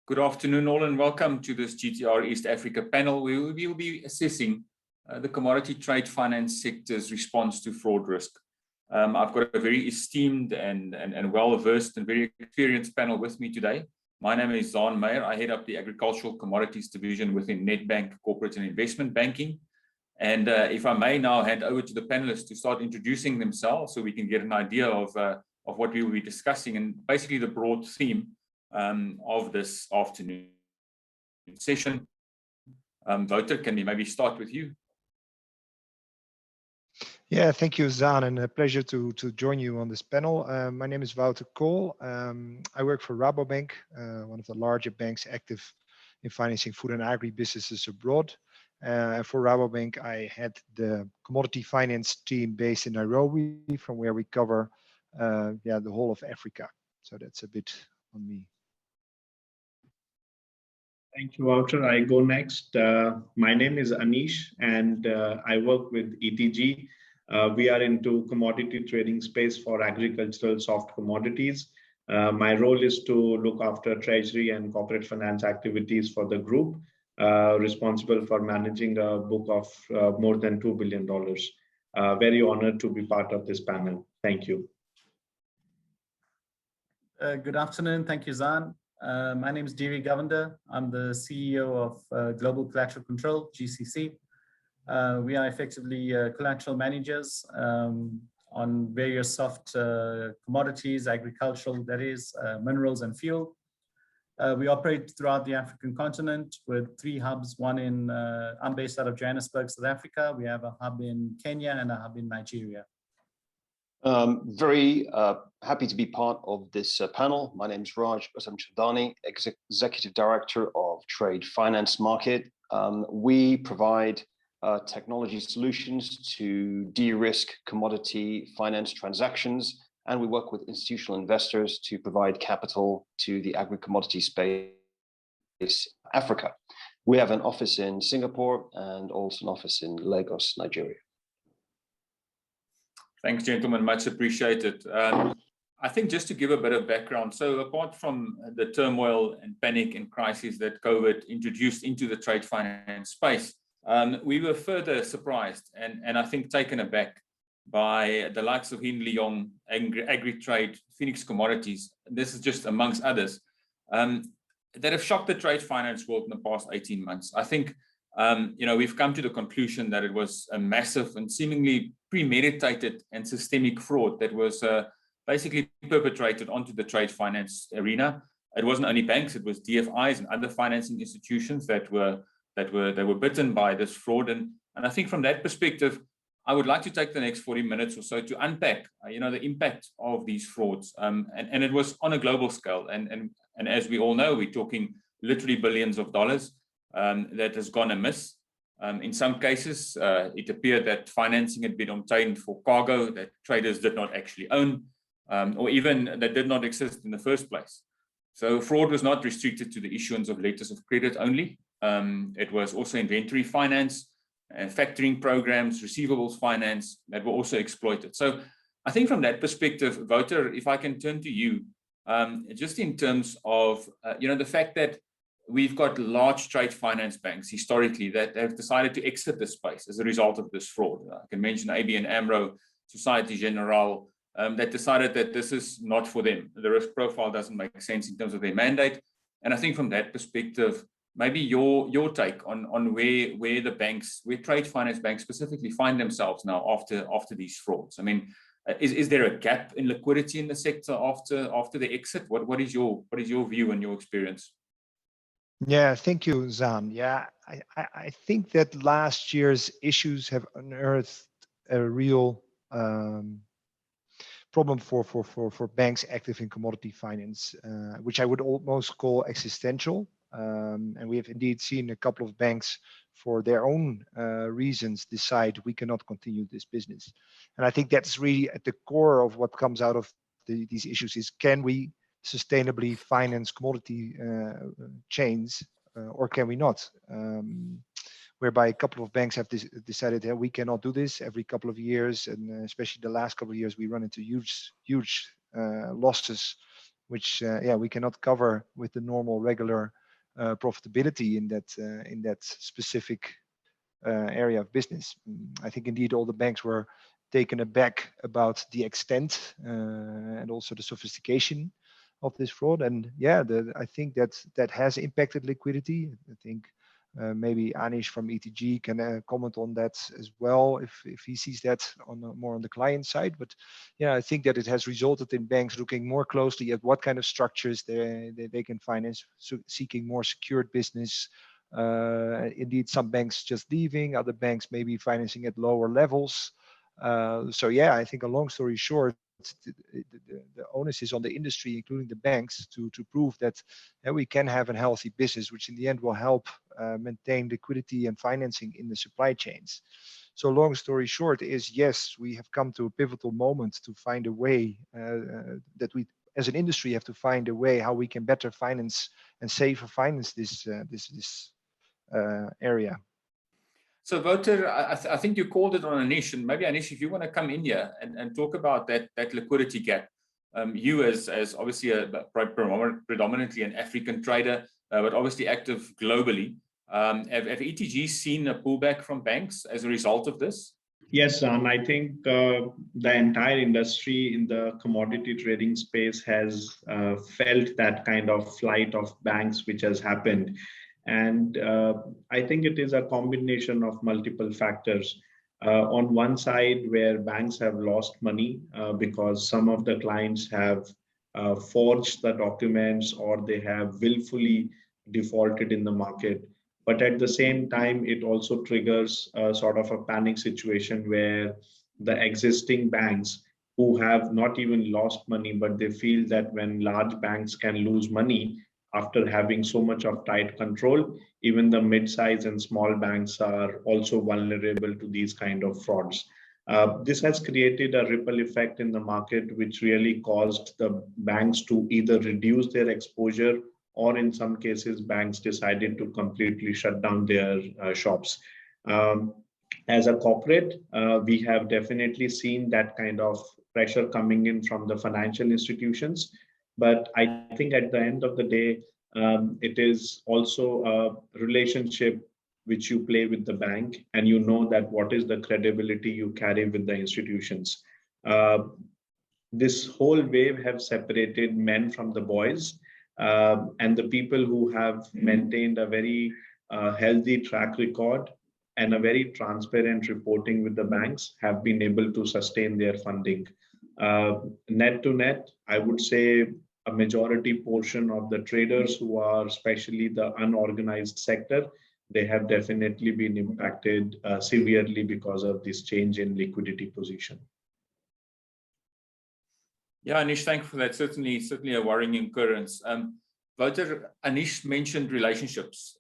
Good afternoon all and welcome to this GTR East Africa panel. We will be assessing the commodity trade finance sector's response to fraud risk. I've got a very esteemed and well-versed and very experienced panel with me today. My name is Zaan Meyer. I head up the Agricultural Commodities Division within Nedbank Corporate and Investment Banking. And if I may now hand over to the panelists to start introducing themselves so we can get an idea of what we will be discussing and basically the broad theme of this afternoon session. Wouter, can we maybe start with you? Yeah, thank you, Zaan, and a pleasure to join you on this panel. My name is Wouter Kool. I work for Rabobank, one of the larger banks active in financing food and agri businesses abroad. For Rabobank, I had the commodity finance team based in Nairobi, from where we cover the whole of Africa. So that's a bit on me. Thank you, Wouter. I go next. My name is Anish, and I work with ETG. We are into commodity trading space for agricultural soft commodities. My role is to look after treasury and corporate finance activities for the group, responsible for managing a book of more than $2 billion. Very honored to be part of this panel. Thank you. Good afternoon. Thank you, Zaan. My name is Devi Govender. I'm the CEO of Global Collateral Control, GCC. We are effectively collateral managers on various soft commodities, agricultural, that is, minerals and fuel. We operate throughout the African continent with 3 hubs, one in, I'm based out of Johannesburg, South Africa. We have a hub in Kenya and a hub in Nigeria. Very happy to be part of this panel. My name is Raj Chandani, Executive Director of Trade Finance Market. We provide technology solutions to de-risk commodity finance transactions, and we work with institutional investors to provide capital to the agri-commodity space in Africa. We have an office in Singapore and also an office in Lagos, Nigeria. Thanks, gentlemen, much appreciated. I think just to give a bit of background, so apart from the turmoil and panic and crisis that COVID introduced into the trade finance space, we were further surprised and I think taken aback by the likes of Hin Leong, Agri-Trade, Phoenix Commodities, this is just amongst others, that have shocked the trade finance world in the past 18 months. I think we've come to the conclusion that it was a massive and seemingly premeditated and systemic fraud that was basically perpetrated onto the trade finance arena. It wasn't only banks, it was DFIs and other financing institutions that were bitten by this fraud. And I think from that perspective, I would like to take the next 40 minutes or so to unpack the impact of these frauds. And it was on a global scale. And as we all know, we're talking literally billions of dollars that has gone amiss. In some cases, it appeared that financing had been obtained for cargo that traders did not actually own, or even that did not exist in the first place. So fraud was not restricted to the issuance of letters of credit only. It was also inventory finance, factoring programs, receivables finance that were also exploited. So I think from that perspective, Wouter, if I can turn to you, just in terms of the fact that we've got large trade finance banks historically that have decided to exit the space as a result of this fraud. I can mention ABN AMRO, Societe Generale, that decided that this is not for them. The risk profile doesn't make sense in terms of their mandate. And I think from that perspective, maybe your take on where the banks, where trade finance banks specifically find themselves now after these frauds. I mean, is there a gap in liquidity in the sector after the exit? What is your view and your experience? Yeah, thank you, Zaan. Yeah, I think that last year's issues have unearthed a real problem for banks active in commodity finance, which I would almost call existential. And we have indeed seen a couple of banks, for their own reasons, decide we cannot continue this business. And I think that's really at the core of what comes out of these issues is, can we sustainably finance commodity chains or can we not? Whereby a couple of banks have decided that we cannot do this every couple of years, and especially the last couple of years, we run into huge losses which we cannot cover with the normal regular profitability in that specific area of business. I think indeed all the banks were taken aback about the extent and also the sophistication of this fraud. And I think that has impacted liquidity. I think maybe Anish from ETG can comment on that as well if he sees that more on the client side. But I think that it has resulted in banks looking more closely at what kind of structures they can finance, so seeking more secured business. Indeed, some banks just leaving, other banks maybe financing at lower levels. I think a long story short, the onus is on the industry, including the banks, to prove that we can have a healthy business, which in the end will help maintain liquidity and financing in the supply chains. So long story short is, yes, we have come to a pivotal moment to find a way that we as an industry have to find a way how we can better finance and safer finance this area. So Wouter, I think you called it on Anish, and maybe Anish, if you want to come in here and talk about that liquidity gap. You as obviously predominantly an African trader, but obviously active globally. Have ETG seen a pullback from banks as a result of this? Yes, and I think the entire industry in the commodity trading space has felt that kind of flight of banks which has happened. And I think it is a combination of multiple factors. On one side, where banks have lost money because some of the clients have forged the documents or they have willfully defaulted in the market. But at the same time, it also triggers a sort of a panic situation where the existing banks who have not even lost money, but they feel that when large banks can lose money, after having so much of tight control, even the mid-size and small banks are also vulnerable to these kind of frauds. This has created a ripple effect in the market, which really caused the banks to either reduce their exposure or in some cases, banks decided to completely shut down their shops. As a corporate, we have definitely seen that kind of pressure coming in from the financial institutions. But I think at the end of the day, it is also a relationship which you play with the bank, and you know that what is the credibility you carry with the institutions. This whole wave have separated men from the boys, and the people who have maintained a very healthy track record and a very transparent reporting with the banks have been able to sustain their funding. Net to net, I would say a majority portion of the traders who are especially the unorganized sector, they have definitely been impacted severely because of this change in liquidity position. Yeah, Anish, thank you for that. Certainly a worrying occurrence. Wouter, Anish mentioned relationships,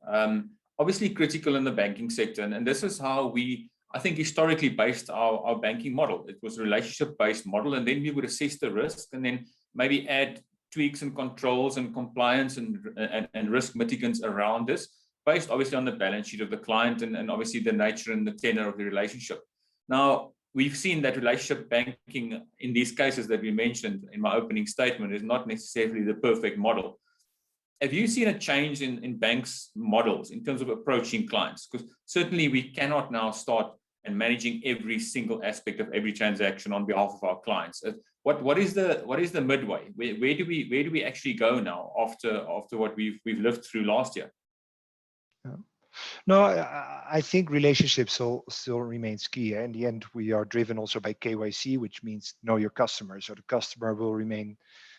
obviously critical in the banking sector. And this is how we, I think, historically based our banking model. It was a relationship-based model, and then we would assess the risk and then maybe add tweaks and controls and compliance and risk mitigants around this, based obviously on the balance sheet of the client and obviously the nature and the tenor of the relationship. Now, we've seen that relationship banking in these cases that we mentioned in my opening statement is not necessarily the perfect model. Have you seen a change in banks' models in terms of approaching clients? Because certainly we cannot now start and managing every single aspect of every transaction on behalf of our clients. What is the midway? Where do we actually go now after what we've lived through last year? No, I think relationships still remains key. In the end, we are driven also by KYC, which means know your customer. So the customer will remain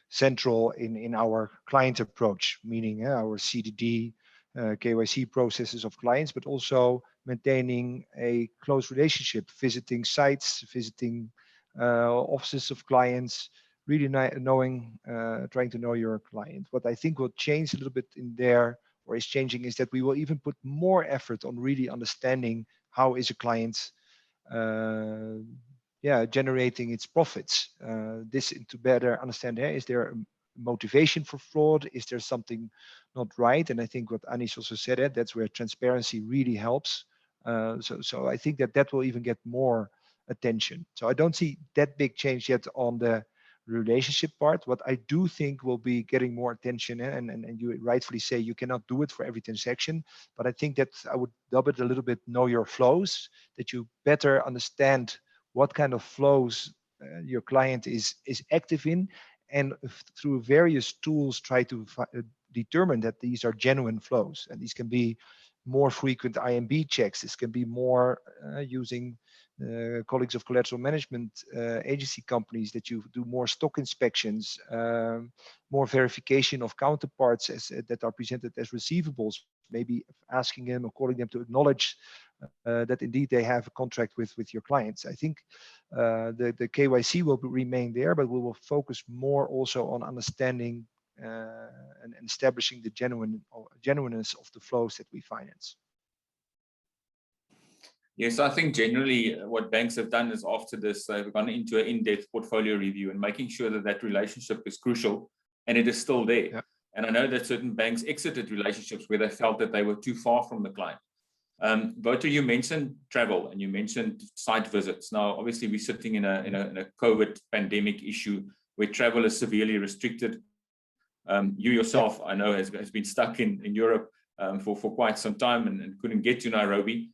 central in our client approach, meaning our CDD, KYC processes of clients, but also maintaining a close relationship, visiting sites, visiting offices of clients, really knowing, trying to know your client. What I think will change a little bit in there, or is changing, is that we will even put more effort on really understanding how is a client generating its profits. This to better understand, is there a motivation for fraud? Is there something not right? And I think what Anish also said, that's where transparency really helps. So I think that will even get more attention. So I don't see that big change yet on the relationship part. What I do think will be getting more attention, and you rightfully say you cannot do it for every transaction, but I think that I would double it a little bit, know your flows, that you better understand what kind of flows your client is active in, and through various tools try to determine that these are genuine flows. And these can be more frequent IMB checks. This can be more using colleagues of collateral management agency companies, that you do more stock inspections, more verification of counterparts that are presented as receivables, maybe asking them or calling them to acknowledge that indeed they have a contract with your clients. I think the KYC will remain there, but we will focus more also on understanding and establishing the genuineness of the flows that we finance. Yes, I think generally what banks have done is after this, they've gone into an in-depth portfolio review and making sure that that relationship is crucial and it is still there. Yeah. And I know that certain banks exited relationships where they felt that they were too far from the client. Wouter, you mentioned travel and you mentioned site visits. Now, obviously, we're sitting in a COVID pandemic issue where travel is severely restricted. You yourself, I know, has been stuck in Europe for quite some time and couldn't get to Nairobi.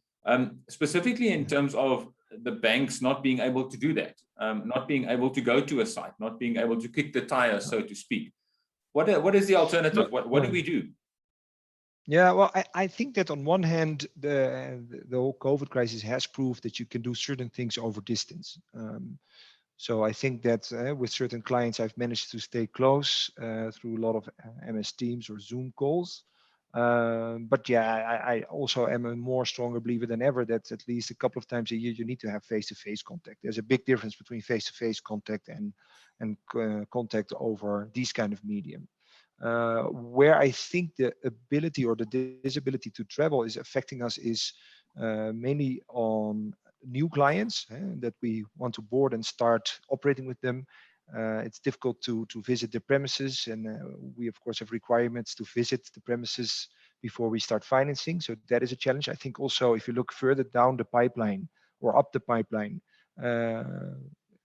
Specifically in terms of the banks not being able to do that, not being able to go to a site, not being able to kick the tire, so to speak. What is the alternative? What do we do? Yeah, well, I think that on one hand, the whole COVID crisis has proved that you can do certain things over distance. So I think that with certain clients, I've managed to stay close through a lot of MS Teams or Zoom calls. But yeah, I also am a more stronger believer than ever that at least a couple of times a year you need to have face-to-face contact. There's a big difference between face-to-face contact and contact over these kind of medium. Where I think the ability or the disability to travel is affecting us is mainly on new clients that we want to board and start operating with them. It's difficult to visit the premises, and we of course have requirements to visit the premises before we start financing. So that is a challenge. I think also if you look further down the pipeline or up the pipeline,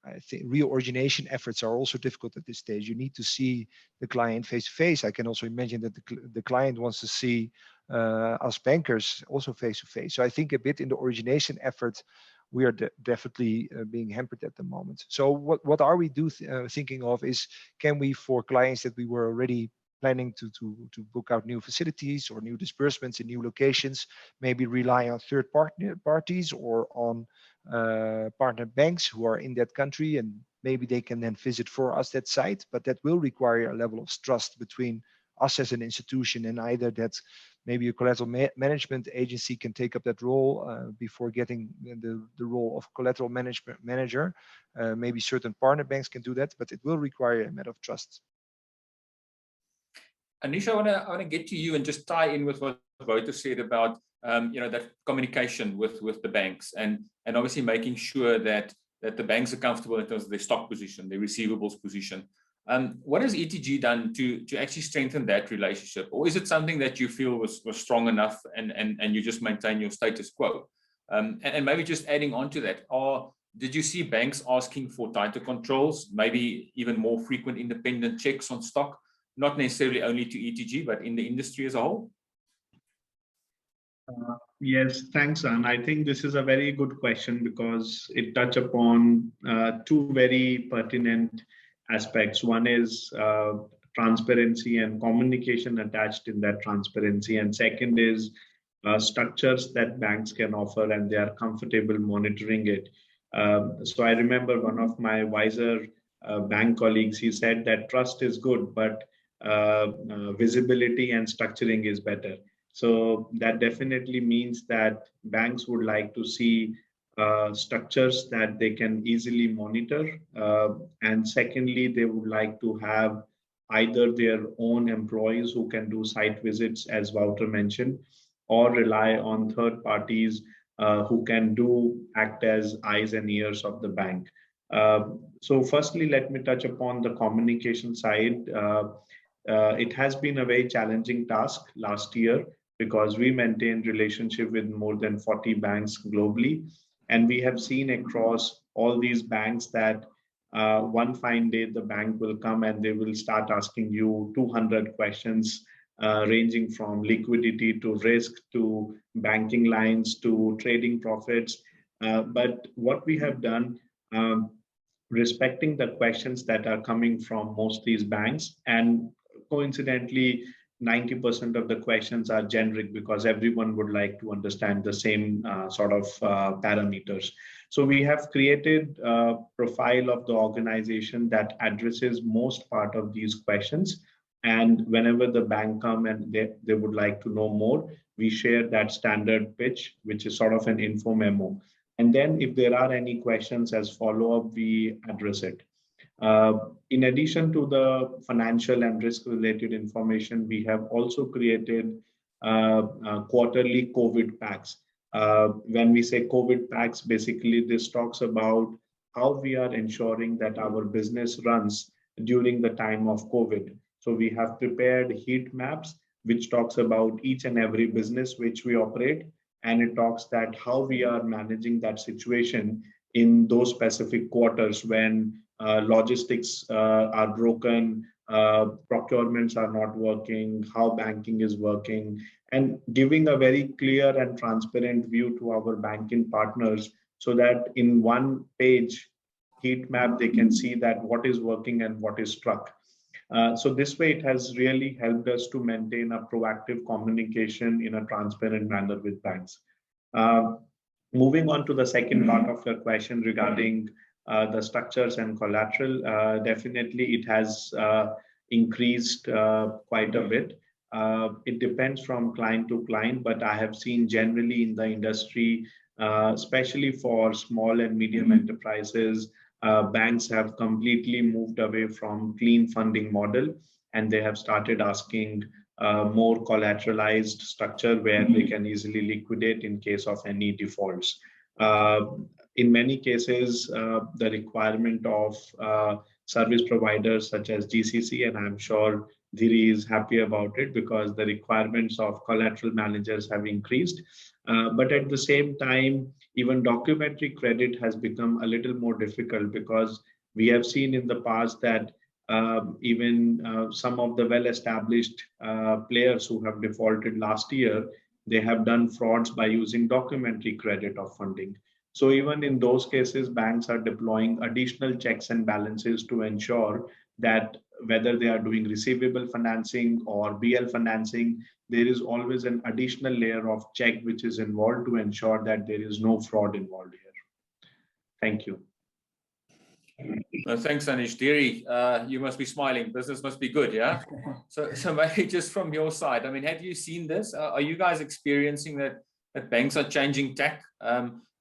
I think real origination efforts are also difficult at this stage. You need to see the client face to face. I can also imagine that the client wants to see us bankers also face to face. So I think a bit in the origination effort, we are definitely being hampered at the moment. So what are we thinking of is, can we, for clients that we were already planning to book out new facilities or new disbursements in new locations, maybe rely on third parties or on partner banks who are in that country, and maybe they can then visit for us that site, but that will require a level of trust between us as an institution and either that maybe a collateral management agency can take up that role before getting the role of collateral management manager. Maybe certain partner banks can do that, but it will require a matter of trust. Anisha, I want to get to you and just tie in with what Wouter said about that communication with the banks and obviously making sure that the banks are comfortable in terms of their stock position, their receivables position. What has ETG done to actually strengthen that relationship? Or is it something that you feel was strong enough and you just maintain your status quo? And maybe just adding on to that, did you see banks asking for tighter controls, maybe even more frequent independent checks on stock, not necessarily only to ETG, but in the industry as a whole? Yes, thanks, Anne. I think this is a very good question because it touches upon two very pertinent aspects. One is transparency and communication attached in that transparency. And second is structures that banks can offer and they are comfortable monitoring it. So I remember one of my wiser bank colleagues, he said that trust is good, but visibility and structuring is better. So that definitely means that banks would like to see structures that they can easily monitor. And secondly, they would like to have either their own employees who can do site visits, as Wouter mentioned, or rely on third parties who can act as eyes and ears of the bank. So firstly, let me touch upon the communication side. It has been a very challenging task last year because we maintained relationship with more than 40 banks globally. And we have seen across all these banks that one fine day, the bank will come and they will start asking you 200 questions, ranging from liquidity to risk to banking lines to trading profits. But what we have done, respecting the questions that are coming from most these banks, and coincidentally 90% of the questions are generic because everyone would like to understand the same sort of parameters. So we have created a profile of the organization that addresses most part of these questions, and whenever the bank come and they would like to know more, we share that standard pitch, which is sort of an info memo. And then if there are any questions as follow-up, we address it. In addition to the financial and risk-related information, we have also created quarterly COVID packs. When we say COVID packs, basically this talks about how we are ensuring that our business runs during the time of COVID. So we have prepared heat maps, which talks about each and every business which we operate, and it talks that how we are managing that situation in those specific quarters when logistics are broken, procurements are not working, how banking is working, and giving a very clear and transparent view to our banking partners so that in one page heat map, they can see that what is working and what is struck. So this way, it has really helped us to maintain a proactive communication in a transparent manner with banks. Moving on to the second part of your question regarding the structures and collateral, definitely it has increased quite a bit. It depends from client to client, but I have seen generally in the industry, especially for small and medium enterprises, banks have completely moved away from clean funding model, and they have started asking more collateralized structure where they can easily liquidate in case of any defaults. In many cases, the requirement of service providers such as GCC, and I'm sure Dhiri is happy about it because the requirements of collateral managers have increased. But at the same time, even documentary credit has become a little more difficult because we have seen in the past that even some of the well-established players who have defaulted last year, they have done frauds by using documentary credit of funding. So even in those cases, banks are deploying additional checks and balances to ensure that whether they are doing receivable financing or BL financing, there is always an additional layer of check which is involved to ensure that there is no fraud involved here. Thank you. Thanks, Anish. Dhiri, you must be smiling. Business must be good, yeah? So maybe just from your side, I mean, have you seen this? Are you guys experiencing that banks are changing tack?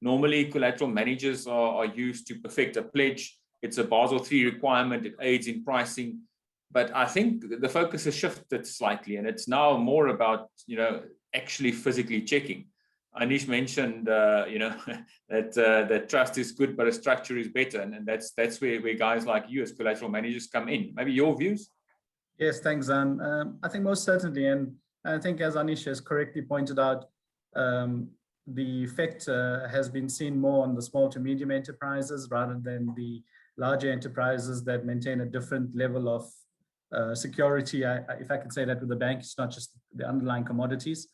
Normally, collateral managers are used to perfect a pledge. It's a Basel III requirement. It aids in pricing. But I think the focus has shifted slightly, and it's now more about, actually physically checking. Anish mentioned, that trust is good, but a structure is better. And that's where guys like you as collateral managers come in. Maybe your views? Yes, thanks, Zan. I think most certainly. And I think as Anish has correctly pointed out, the effect has been seen more on the small to medium enterprises rather than the larger enterprises that maintain a different level of security. If I could say that with the bank, it's not just the underlying commodities.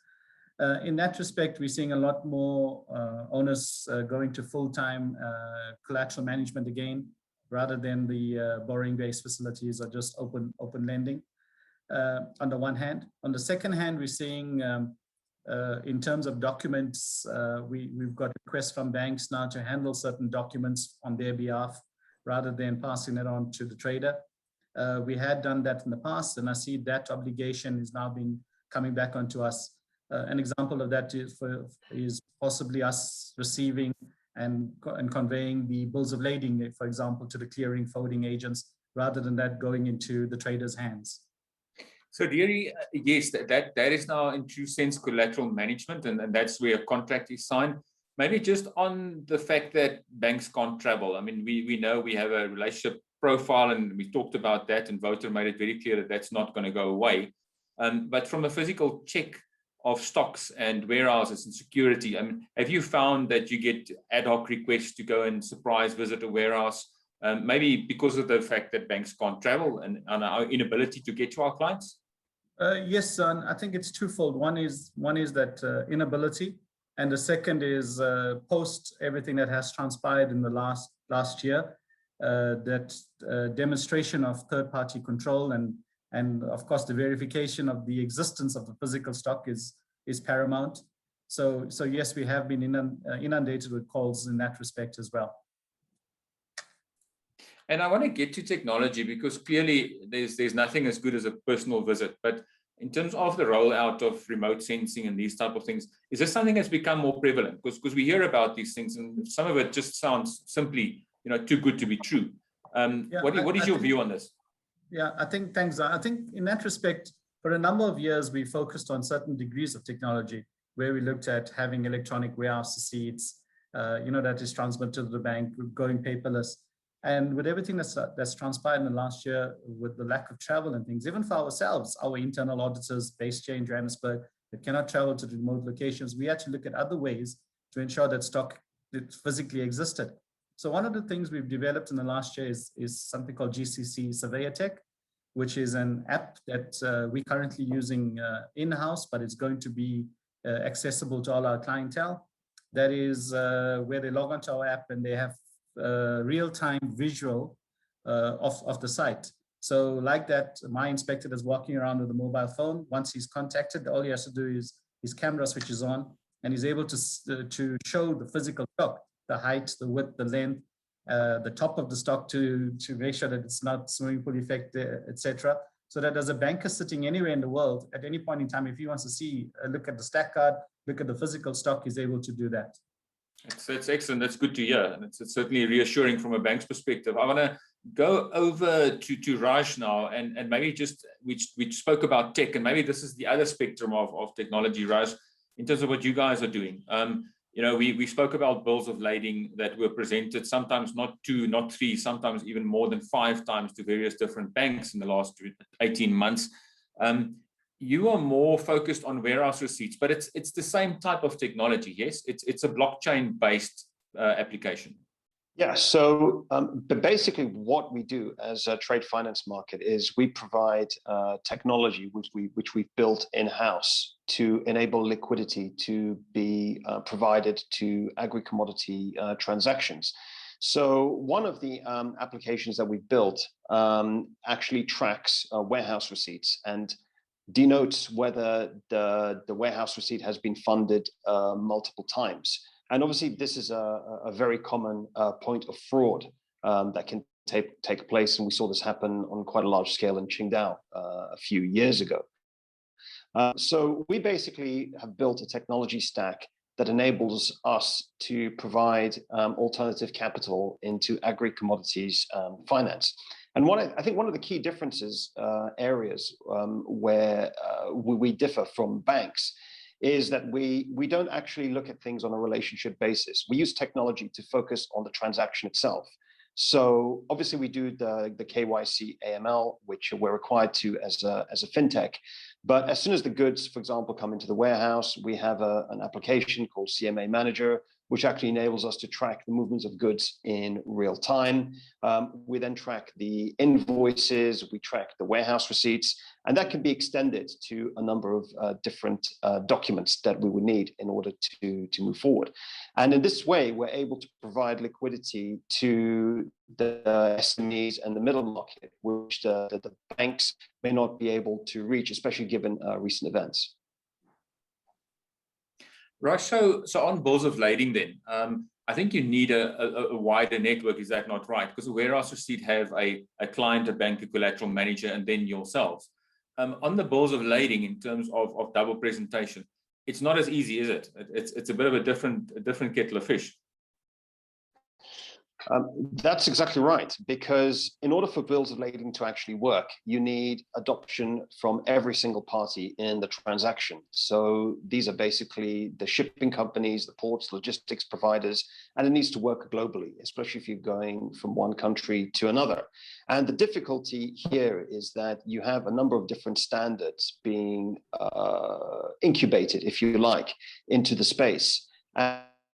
In that respect, we're seeing a lot more owners going to full-time collateral management again, rather than the borrowing-based facilities or just open lending. On the one hand, on the second hand, we're seeing in terms of documents, we've got requests from banks now to handle certain documents on their behalf, rather than passing it on to the trader. We had done that in the past, and I see that obligation is now coming back onto us. An example of that is possibly us receiving and conveying the bills of lading, for example, to the clearing forwarding agents, rather than that going into the trader's hands. So, Dhiri, yes, that is now in true sense collateral management, and that's where a contract is signed. Maybe just on the fact that banks can't travel. I mean, we know we have a relationship profile, and we talked about that, and Wouter made it very clear that that's not going to go away. But from a physical check of stocks and warehouses and security, I mean, have you found that you get ad hoc requests to go and surprise visit a warehouse, maybe because of the fact that banks can't travel and our inability to get to our clients? Yes, I think it's twofold. One is that inability, and the second is post everything that has transpired in the last year, that demonstration of third-party control and of course the verification of the existence of the physical stock is paramount. So yes, we have been inundated with calls in that respect as well. And I want to get to technology because clearly there's nothing as good as a personal visit. But in terms of the rollout of remote sensing and these type of things, is this something that's become more prevalent? Because we hear about these things and some of it just sounds simply, too good to be true. What is your view on this? Yeah, thanks. I think in that respect, for a number of years, we focused on certain degrees of technology where we looked at having electronic warehouse receipts, that is transmitted to the bank, going paperless. And with everything that's transpired in the last year, with the lack of travel and things, even for ourselves, our internal auditors based here in Johannesburg that cannot travel to remote locations, we had to look at other ways to ensure that stock physically existed. So one of the things we've developed in the last year is something called GCC Surveyor Tech, which is an app that we're currently using in-house, but it's going to be accessible to all our clientele. That is where they log onto our app and they have real-time visual of the site. So like that, my inspector is walking around with a mobile phone. Once he's contacted, all he has to do is his camera switches on and he's able to show the physical stock, the height, the width, the length, the top of the stock to make sure that it's not swimming pool effect, etc. So that as a banker sitting anywhere in the world, at any point in time, if he wants to see, look at the stack card, look at the physical stock, he's able to do that. That's excellent. That's good to hear. And it's certainly reassuring from a bank's perspective. I want to go over to Raj now and maybe just, we spoke about tech and maybe this is the other spectrum of technology, Raj, in terms of what you guys are doing. We spoke about bills of lading that were presented, sometimes not 2, not 3, sometimes even more than 5 times to various different banks in the last 18 months. You are more focused on warehouse receipts, but it's the same type of technology, yes? It's a blockchain-based application. Yeah, so but basically what we do as a trade finance market is we provide technology which we've built in-house to enable liquidity to be provided to agri-commodity transactions. So one of the applications that we've built actually tracks warehouse receipts and denotes whether the warehouse receipt has been funded multiple times. And obviously, this is a very common point of fraud that can take place. And we saw this happen on quite a large scale in Qingdao a few years ago. So we basically have built a technology stack that enables us to provide alternative capital into agri-commodities finance. And I think one of the key differences areas where we differ from banks is that we don't actually look at things on a relationship basis. We use technology to focus on the transaction itself. So obviously we do the KYC AML, which we're required to as a fintech. But as soon as the goods, for example, come into the warehouse, we have an application called CMA Manager, which actually enables us to track the movements of goods in real time. We then track the invoices, we track the warehouse receipts, and that can be extended to a number of different documents that we would need in order to move forward. And in this way, we're able to provide liquidity to the SMEs and the middle market, which the banks may not be able to reach, especially given recent events. Raj, so on bills of lading then, I think you need a wider network, is that not right? Because a warehouse receipt have a client, a bank, a collateral manager, and then yourselves. On the bills of lading, in terms of double presentation, it's not as easy, is it? It's a bit of a different kettle of fish. That's exactly right, because in order for bills of lading to actually work, you need adoption from every single party in the transaction. So these are basically the shipping companies, the ports, logistics providers, and it needs to work globally, especially if you're going from one country to another. And the difficulty here is that you have a number of different standards being incubated, if you like, into the space.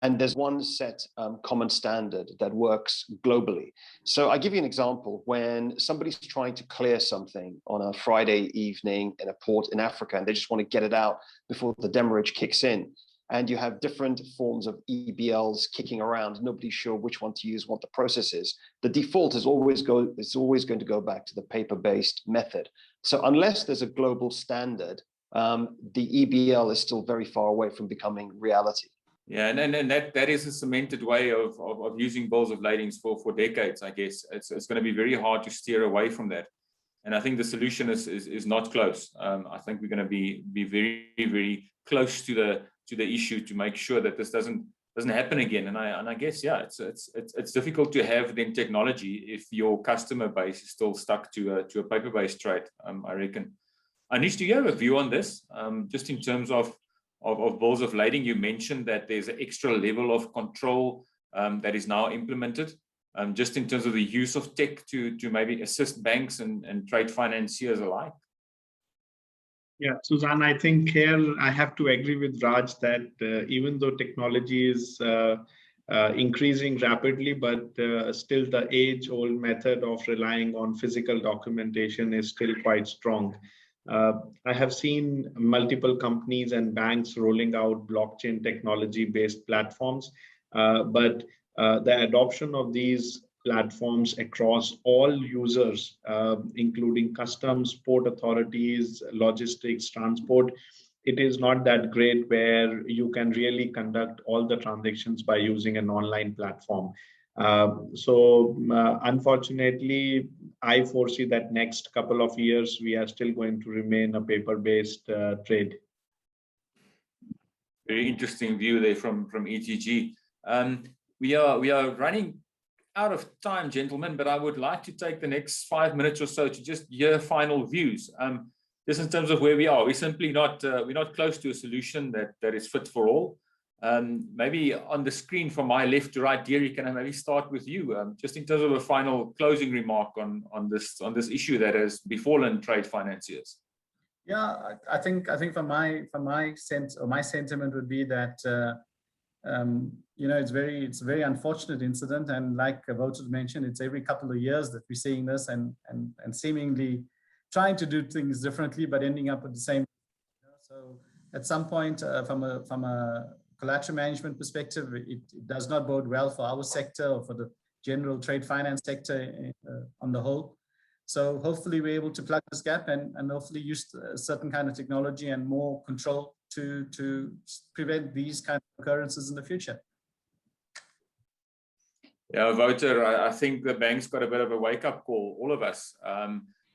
and there's one set common standard that works globally. So I give you an example. When somebody's trying to clear something on a Friday evening in a port in Africa, and they just want to get it out before the demurrage kicks in, and you have different forms of EBLs kicking around, nobody's sure which one to use, what the process is, the default is always going to go back to the paper-based method. So unless there's a global standard, the EBL is still very far away from becoming reality. Yeah, and that is a cemented way of using bills of ladings for decades, I guess. It's going to be very hard to steer away from that. And I think the solution is not close. I think we're going to be very, very close to the issue to make sure that this doesn't happen again. And I guess, yeah, it's difficult to have then technology if your customer base is still stuck to a paper-based trade, I reckon. Anish, do you have a view on this? Just in terms of bills of lading, you mentioned that there's an extra level of control that is now implemented, just in terms of the use of tech to maybe assist banks and trade financiers alike. Yeah, Suzanne, I think here I have to agree with Raj that even though technology is increasing rapidly, but still the age-old method of relying on physical documentation is still quite strong. I have seen multiple companies and banks rolling out blockchain technology-based platforms, but the adoption of these platforms across all users, including customs, port authorities, logistics, transport, it is not that great where you can really conduct all the transactions by using an online platform. Unfortunately, I foresee that next couple of years, we are still going to remain a paper-based trade. Very interesting view there from ETG. We are running out of time, gentlemen, but I would like to take the next 5 minutes or so to just hear final views. Just in terms of where we are, we're simply not we're not close to a solution that is fit for all. Maybe on the screen from my left to right, Deary, can I maybe start with you? Just in terms of a final closing remark on this issue that has befallen trade financiers. Yeah, I think from my sense, or my sentiment would be that you know, it's a very unfortunate incident, and like Wouter mentioned, it's every couple of years that we're seeing this, and seemingly trying to do things differently, but ending up with the same. So at some point, from a collateral management perspective, it does not bode well for our sector or for the general trade finance sector on the whole. So hopefully we're able to plug this gap and hopefully use a certain kind of technology and more control to prevent these kind of occurrences in the future. Yeah, Wouter, I think the bank's got a bit of a wake-up call, all of us,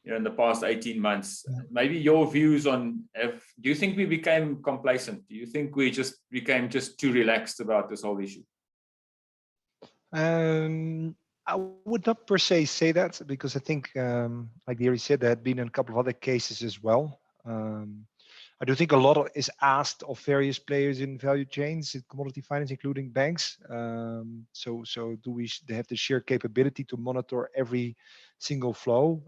you know, in the past 18 months. Maybe your views on, do you think we became complacent? Do you think we just became too relaxed about this whole issue? I would not per se say that, because I think, like Deary said, there had been a couple of other cases as well. I do think a lot is asked of various players in value chains in commodity finance, including banks. So do they have the sheer capability to monitor every single flow?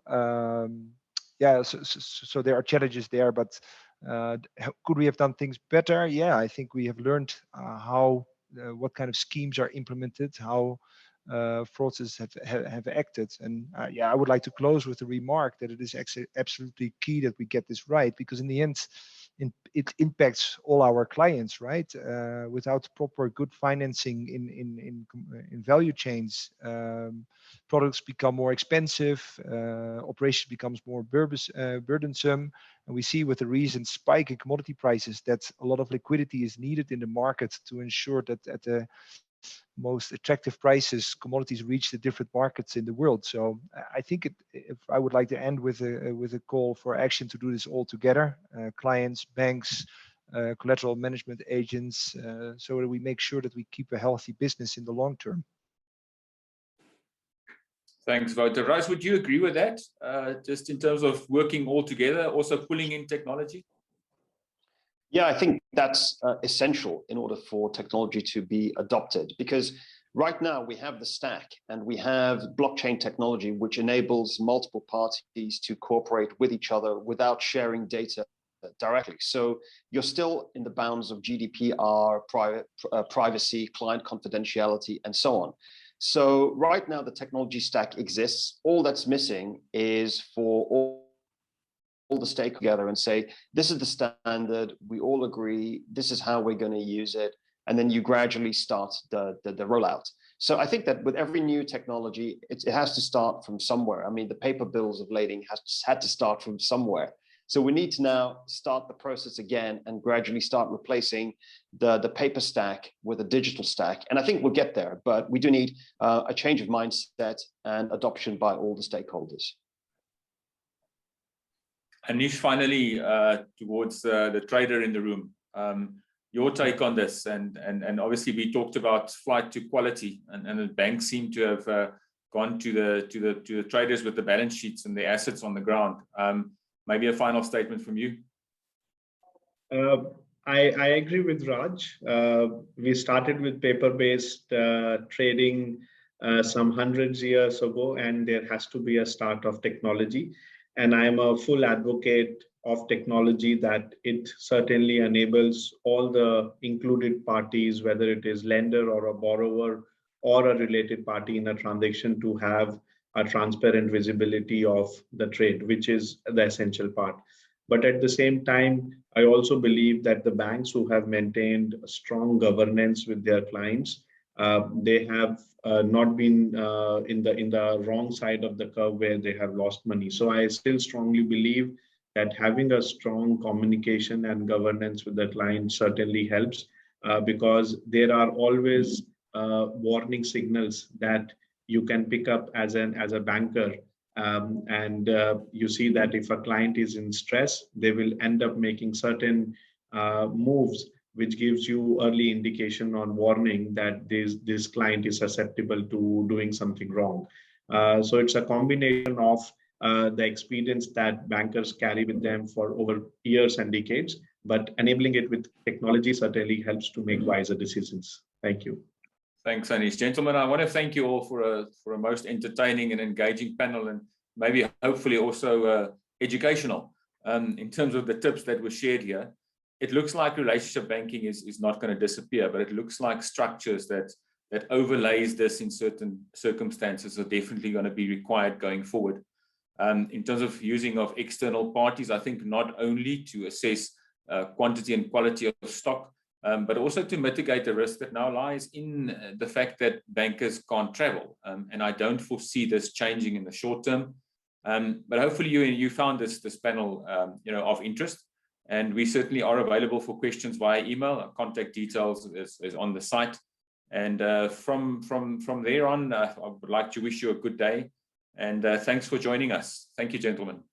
Yeah, so there are challenges there, but could we have done things better? Yeah, I think we have learned what kind of schemes are implemented, how fraudsters have acted. And yeah, I would like to close with the remark that it is absolutely key that we get this right, because in the end, it impacts all our clients, right? Without proper good financing in value chains, products become more expensive, operation becomes more burdensome, and we see with the recent spike in commodity prices that a lot of liquidity is needed in the market to ensure that at the most attractive prices commodities reach the different markets in the world. So I think if I would like to end with a call for action to do this all together, clients, banks, collateral management agents, so that we make sure that we keep a healthy business in the long term. Thanks, Wouter. Raj, would you agree with that? Just in terms of working all together, also pulling in technology? Yeah, I think that's essential in order for technology to be adopted, because right now we have the stack and we have blockchain technology, which enables multiple parties to cooperate with each other without sharing data directly. So you're still in the bounds of GDPR, privacy, client confidentiality, and so on. So right now, the technology stack exists. All that's missing is for all the stakeholders together and say, this is the standard, we all agree, this is how we're going to use it, and then you gradually start the rollout. So I think that with every new technology, it has to start from somewhere. I mean, the paper bills of lading had to start from somewhere. So we need to now start the process again and gradually start replacing the paper stack with a digital stack. And I think we'll get there, but we do need a change of mindset and adoption by all the stakeholders. Anish, finally, towards the trader in the room, your take on this, and obviously we talked about flight to quality, and the banks seem to have gone to the traders with the balance sheets and the assets on the ground. Maybe a final statement from you. I agree with Raj. We started with paper-based trading some hundreds of years ago, and there has to be a start of technology. And I'm a full advocate of technology, that it certainly enables all the included parties, whether it is lender or a borrower or a related party in a transaction, to have a transparent visibility of the trade, which is the essential part. But at the same time, I also believe that the banks who have maintained strong governance with their clients, they have not been in the wrong side of the curve where they have lost money. So I still strongly believe that having a strong communication and governance with the client certainly helps, because there are always warning signals that you can pick up as a banker. And you see that if a client is in stress, they will end up making certain moves, which gives you early indication on warning that this client is susceptible to doing something wrong. So it's a combination of the experience that bankers carry with them for over years and decades, but enabling it with technology certainly helps to make wiser decisions. Thank you. Thanks, Anish. Gentlemen, I want to thank you all for a most entertaining and engaging panel, and maybe hopefully also educational in terms of the tips that were shared here. It looks like relationship banking is not going to disappear, but it looks like structures that overlays this in certain circumstances are definitely going to be required going forward. In terms of using of external parties, I think not only to assess quantity and quality of stock, but also to mitigate the risk that now lies in the fact that bankers can't travel. And I don't foresee this changing in the short term. But hopefully you found this panel of interest, and we certainly are available for questions via email. Our contact details is on the site. And from there on, I would like to wish you a good day. And thanks for joining us. Thank you, gentlemen.